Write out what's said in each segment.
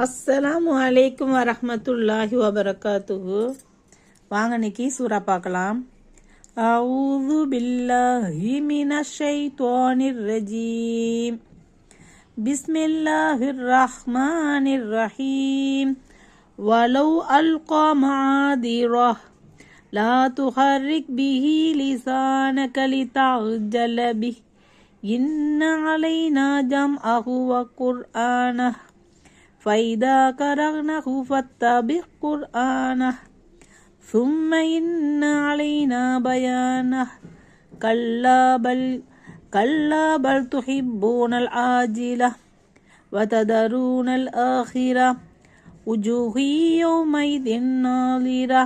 அஸ்ஸலாமு அலைக்கும் வரஹ்மத்துல்லாஹி வபரகாத்துஹு. வாங்க இன்னைக்கு சூரா பார்க்கலாம். அஊது பில்லாஹி மினஷ் ஷைத்தானிர் ரஜீம். பிஸ்மில்லாஹிர் ரஹ்மானிர் ரஹீம். வலவ் அல்கா மஆதிரஹ் லா துஹர்ரிக் பிஹி லிசானக லிதஅஜல பிஹி இன்ன அலைனா ஜம்அஹு வ குர்ஆனஹ் فإذا قرأناه فاتبع قرآنه ثم إن علينا بيانه كلا بل تحبون العاجلة وتذرون الآخرة وجوه يومئذ ناظرة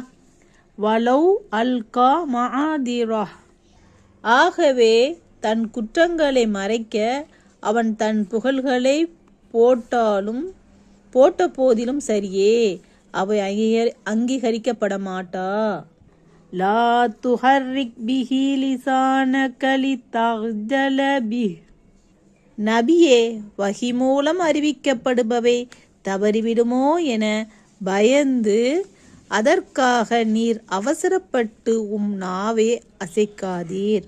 ولو ألقى معاذيره. ஆகவே தன் குற்றங்களை மறைக்க அவன் தன் புகழ்களை போட்ட போதிலும் சரியே, அவை அங்கீகரிக்கப்பட மாட்டா. லா துஹர்ரிக் பிஹி லிசானக லிதஅஜல பிஹி. நபியே, வஹி மூலம் அறிவிக்கப்படுபவை தவறிவிடுமோ என பயந்து அதற்காக நீர் அவசரப்பட்டு நாவை அசைக்காதீர்.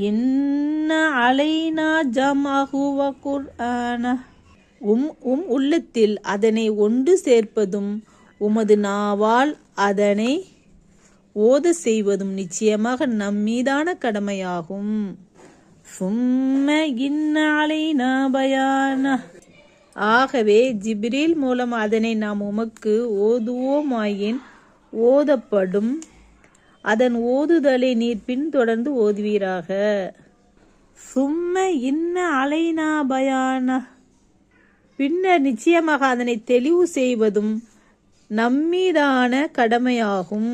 இன்ன அலைனா ஜம்அஹு வ குர்ஆனஹ். உள்ளத்தில் அதனை ஒன்று சேர்ப்பதும் உமது நாவால் அதனை ஓத செய்வதும் நிச்சயமாக நம்மீதான கடமையாகும். சும்ம இன்ன அலைனா பயானஹ். ஆகவே ஜிப்ரீல் மூலம் அதனை நாம் உமக்கு ஓதுவோமாயின் ஓதப்படும். அதன் ஓதுதலை நீர் பின்தொடர்ந்து ஓதுவீராக. சும்ம இன்ன அலைனா பயானஹ். பின்னர் நிச்சயமாக அதனை தெளிவு செய்வதும் நம்மீதான கடமையாகும்.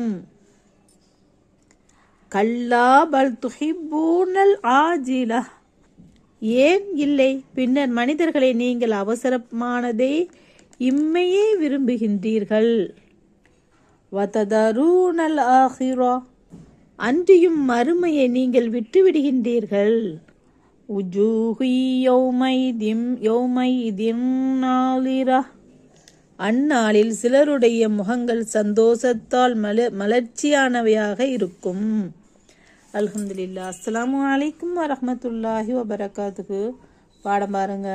கல்லா பல் துஹிப்பூனல் ஆஜிலா. ஏன் இல்லை, பின்னர் மனிதர்களை நீங்கள் அவசரமானதை இம்மையே விரும்புகின்றீர்கள். வததரூனல் ஆஹிரா. அன்றியும் மறுமையை நீங்கள் விட்டுவிடுகின்றீர்கள். அந்நாளில் சிலருடைய முகங்கள் சந்தோஷத்தால் மலர்ச்சியானவையாக இருக்கும். அல்ஹம்துலில்லாஹ். அஸ்ஸலாமு அலைக்கும் வரஹ்மத்துல்லாஹி வபரகாத்துஹு. பாடம் பாருங்க.